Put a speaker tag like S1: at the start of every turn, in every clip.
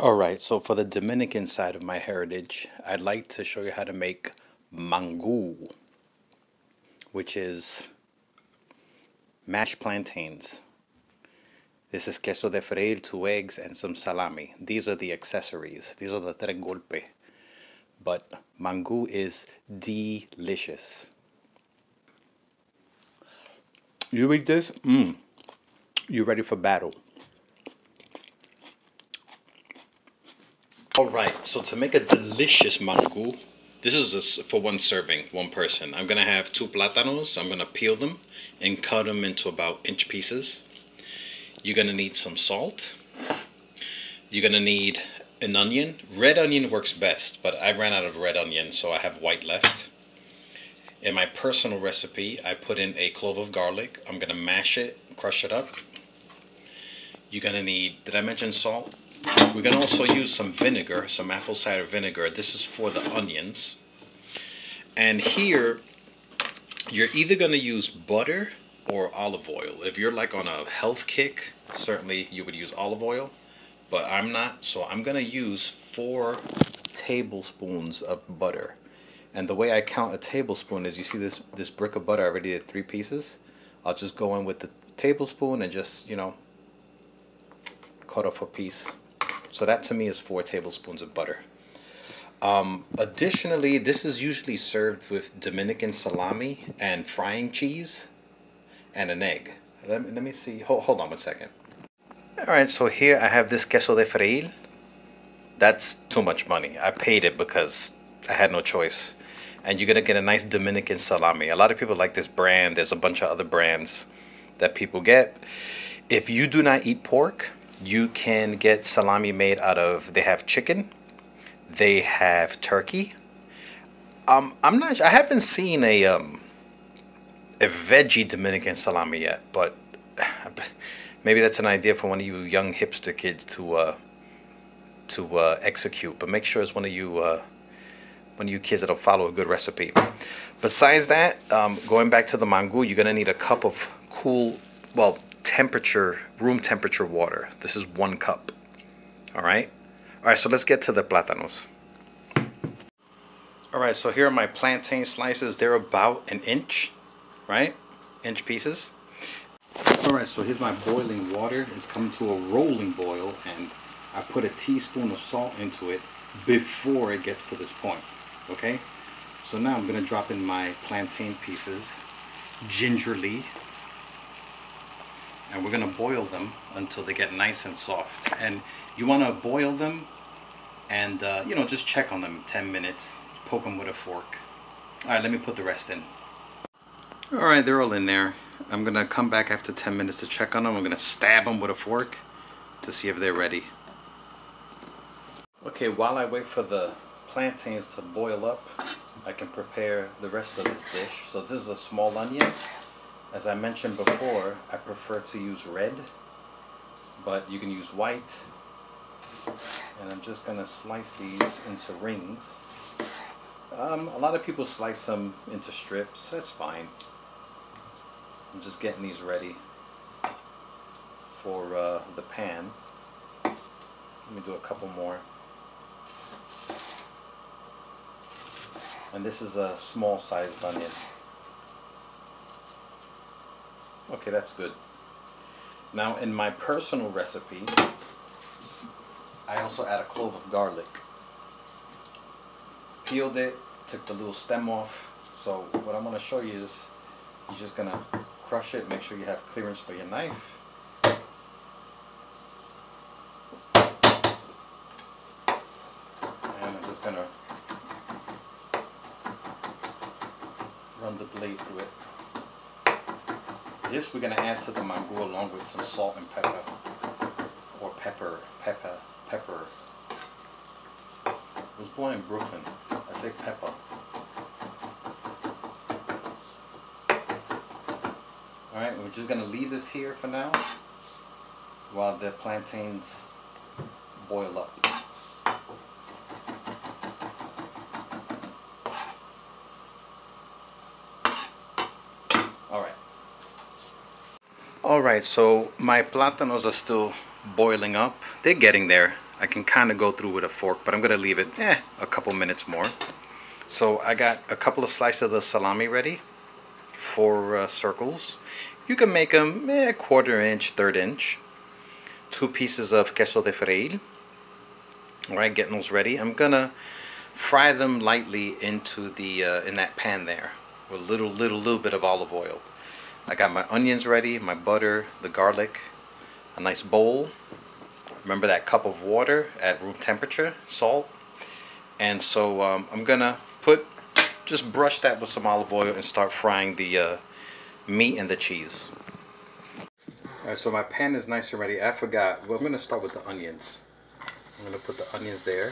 S1: Alright, so for the Dominican side of my heritage, I'd like to show you how to make MANGÚ, which is mashed plantains. This is queso de freir, 2 eggs, and some salami. These are the accessories. These are the tres golpe. But MANGÚ is delicious. You eat this, you're ready for battle. Alright, so to make a delicious MANGÚ, this is for one serving, one person. I'm going to have 2 plátanos. I'm going to peel them and cut them into about inch pieces. You're going to need some salt. You're going to need an onion. Red onion works best, but I ran out of red onion, so I have white left. In my personal recipe, I put in a clove of garlic. I'm going to mash it, crush it up. You're going to need, did I mention salt? We're going to also use some vinegar, some apple cider vinegar. This is for the onions. And here, you're either going to use butter or olive oil. If you're like on a health kick, certainly you would use olive oil. But I'm not, so I'm going to use 4 tablespoons of butter. And the way I count a tablespoon is, you see this brick of butter, I already did 3 pieces. I'll just go in with the tablespoon and just, cut off a piece. So that to me is 4 tablespoons of butter. Additionally, this is usually served with Dominican salami and frying cheese and an egg. Let me see. Hold on one second. Alright, so here I have this queso de freir. That's too much money. I paid it because I had no choice. And you're going to get a nice Dominican salami. A lot of people like this brand. There's a bunch of other brands that people get. If you do not eat pork, you can get salami made out of, they have chicken, they have turkey. I haven't seen a veggie Dominican salami yet, but maybe that's an idea for one of you young hipster kids to execute. But make sure it's one of you kids that'll follow a good recipe. Besides that, going back to the MANGÚ, you're gonna need a cup of cool, room temperature water. This is 1 cup. Alright, so let's get to the plátanos. Alright, so here are my plantain slices. They're about 1 inch, right? Inch pieces. Alright, so here's my boiling water. It's come to a rolling boil, and I put a teaspoon of salt into it before it gets to this point. Okay, so now I'm going to drop in my plantain pieces gingerly. And we're going to boil them until they get nice and soft. And you want to boil them and, just check on them 10 minutes. Poke them with a fork. Alright, let me put the rest in. Alright, they're all in there. I'm going to come back after 10 minutes to check on them. I'm going to stab them with a fork to see if they're ready. Okay, while I wait for the plantains to boil up, I can prepare the rest of this dish. So this is a small onion. As I mentioned before, I prefer to use red, but you can use white. And I'm just going to slice these into rings. A lot of people slice them into strips. That's fine. I'm just getting these ready for the pan. Let me do a couple more. And this is a small sized onion. Okay, that's good. Now in my personal recipe, I also add a clove of garlic. Peeled it, took the little stem off. So what I'm going to show you is, you're just going to crush it, make sure you have clearance for your knife. And I'm just going to run the blade through it. This we're going to add to the MANGÚ along with some salt and pepper. Or pepper. I was born in Brooklyn. I say pepper. Alright, we're just going to leave this here for now while the plantains boil up. Alright, so my plátanos are still boiling up. They're getting there. I can kind of go through with a fork, but I'm going to leave it a couple minutes more. So I got a couple of slices of the salami ready, 4 circles. You can make them 1/4 inch, 1/3 inch. 2 pieces of queso de freir. Alright, getting those ready. I'm gonna fry them lightly into the in that pan there with a little bit of olive oil. I got my onions ready, my butter, the garlic, a nice bowl. Remember that cup of water at room temperature, salt. And so I'm gonna just brush that with some olive oil and start frying the meat and the cheese. Alright, so my pan is nice and ready. I forgot. Well, I'm going to start with the onions. I'm going to put the onions there.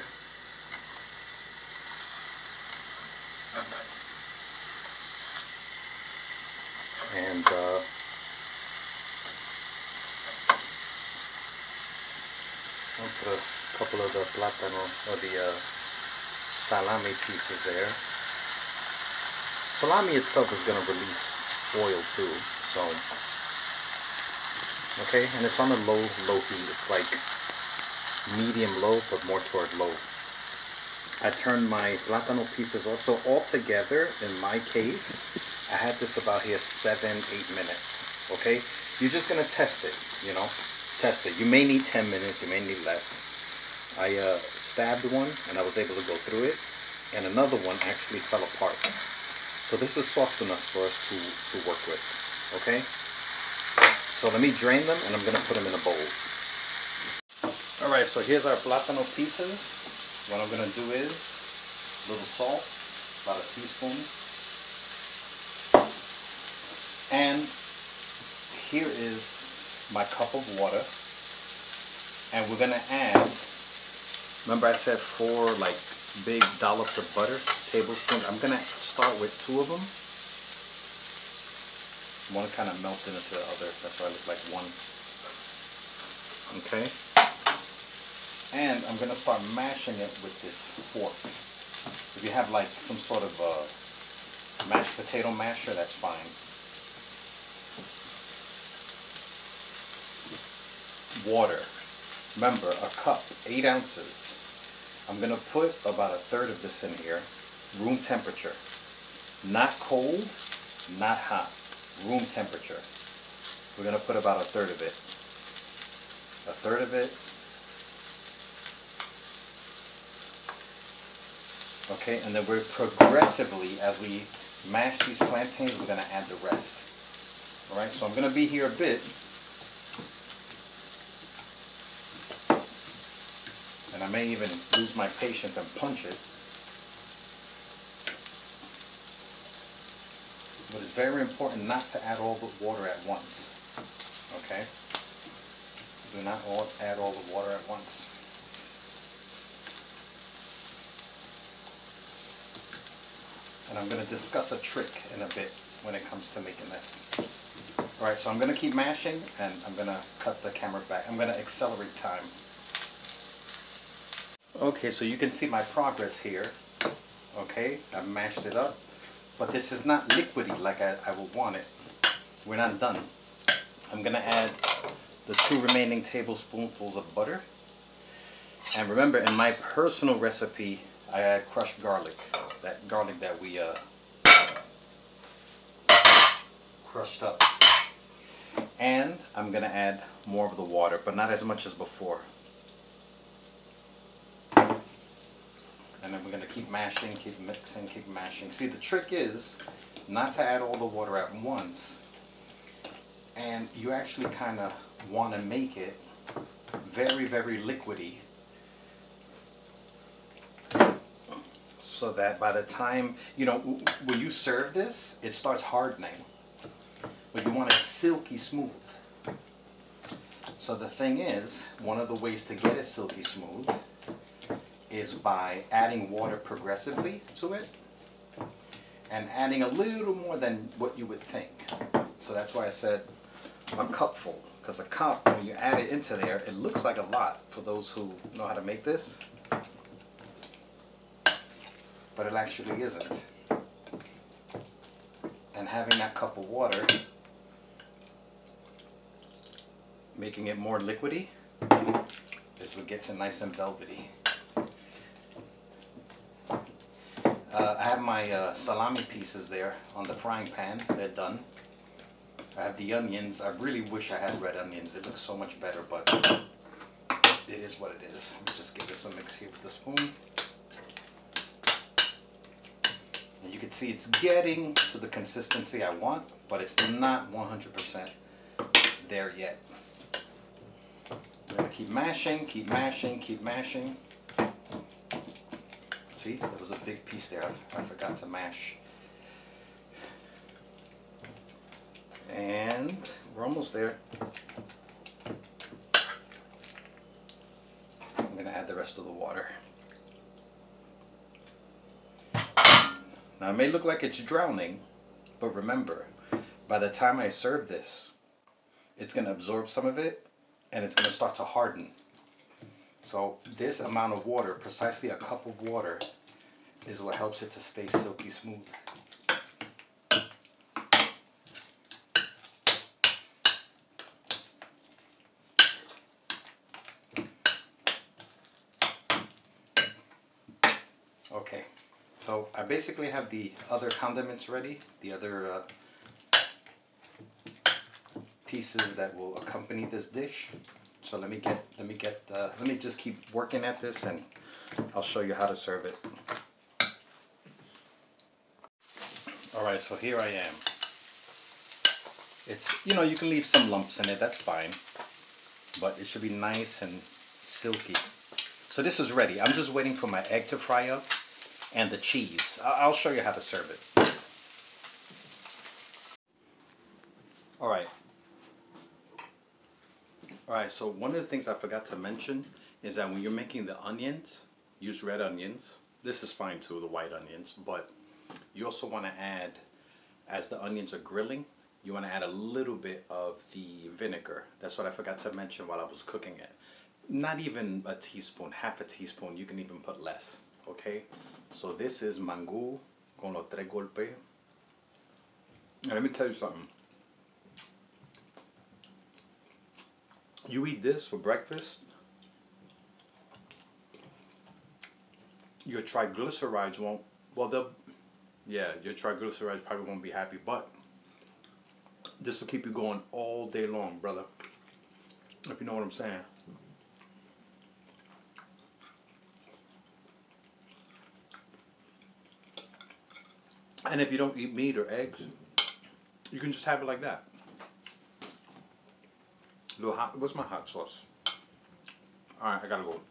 S1: And I'll put a couple of the plátano or the salami pieces there. Salami itself is going to release oil too, so okay, and it's on a low heat. It's like medium low, but more toward low. I turned my plátano pieces off, so altogether in my case, I had this about here 7-8 minutes. Okay, you're just gonna test it, you know, test it. You may need 10 minutes, you may need less. I stabbed one and I was able to go through it, and another one actually fell apart. So this is soft enough for us to work with. Okay. So let me drain them and I'm going to put them in a bowl. Alright, so here's our plátano pieces. What I'm going to do is a little salt, about a teaspoon. And here is my cup of water. And we're going to add, remember I said 4 like big dollops of butter, tablespoons. I'm going to start with 2 of them. One kind of melted into the other, that's why I look like one. Okay. And I'm going to start mashing it with this fork. If you have like some sort of mashed potato masher, that's fine. Water. Remember, a cup, 8 ounces. I'm going to put about 1/3 of this in here. Room temperature. Not cold, not hot. Room temperature. We're going to put about 1/3 of it. 1/3 of it. Okay, and then we're progressively, as we mash these plantains, we're going to add the rest. Alright, so I'm going to be here a bit. And I may even lose my patience and punch it. But it's very important not to add all the water at once. Okay? Do not add all the water at once. And I'm going to discuss a trick in a bit when it comes to making this. Alright, so I'm going to keep mashing and I'm going to cut the camera back. I'm going to accelerate time. Okay, so you can see my progress here. Okay, I've mashed it up. But this is not liquidy like I would want it. We're not done. I'm going to add the 2 remaining tablespoonfuls of butter. And remember, in my personal recipe, I add crushed garlic. That garlic that we crushed up. And I'm going to add more of the water, but not as much as before. And then we're going to keep mashing, keep mixing, keep mashing. See, the trick is not to add all the water at once. And you actually kind of want to make it very, very liquidy. So that by the time, you know, when you serve this, it starts hardening. But you want it silky smooth. So the thing is, one of the ways to get it silky smooth is by adding water progressively to it and adding a little more than what you would think. So that's why I said a cupful, because a cup, when you add it into there, it looks like a lot for those who know how to make this, but it actually isn't. And having that cup of water, making it more liquidy, is is what gets it nice and velvety. I have my salami pieces there on the frying pan. They're done. I have the onions. I really wish I had red onions. They look so much better, but it is what it is. Let me just give this a mix here with the spoon. And you can see it's getting to the consistency I want, but it's not 100% there yet. I'm going to keep mashing, keep mashing, keep mashing. See, there was a big piece there. I forgot to mash. And we're almost there. I'm going to add the rest of the water. Now it may look like it's drowning, but remember, by the time I serve this, it's going to absorb some of it and it's going to start to harden. So this amount of water, precisely a cup of water, is what helps it to stay silky smooth. Okay, so I basically have the other condiments ready, the other pieces that will accompany this dish. So let me just keep working at this and I'll show you how to serve it. Alright, so here I am. It's, you know, you can leave some lumps in it, that's fine. But it should be nice and silky. So this is ready. I'm just waiting for my egg to fry up and the cheese. I'll show you how to serve it. Alright. Alright, so one of the things I forgot to mention is that when you're making the onions, use red onions. This is fine too, the white onions, but you also want to add, as the onions are grilling, you want to add a little bit of the vinegar. That's what I forgot to mention while I was cooking it. Not even a teaspoon, half a teaspoon, you can even put less, okay? So this is mangú con los tres golpes. And let me tell you something. You eat this for breakfast, your triglycerides won't, well, your triglycerides probably won't be happy, but this will keep you going all day long, brother, if you know what I'm saying. And if you don't eat meat or eggs, you can just have it like that. Little hot, what's my hot sauce? Alright, I gotta go.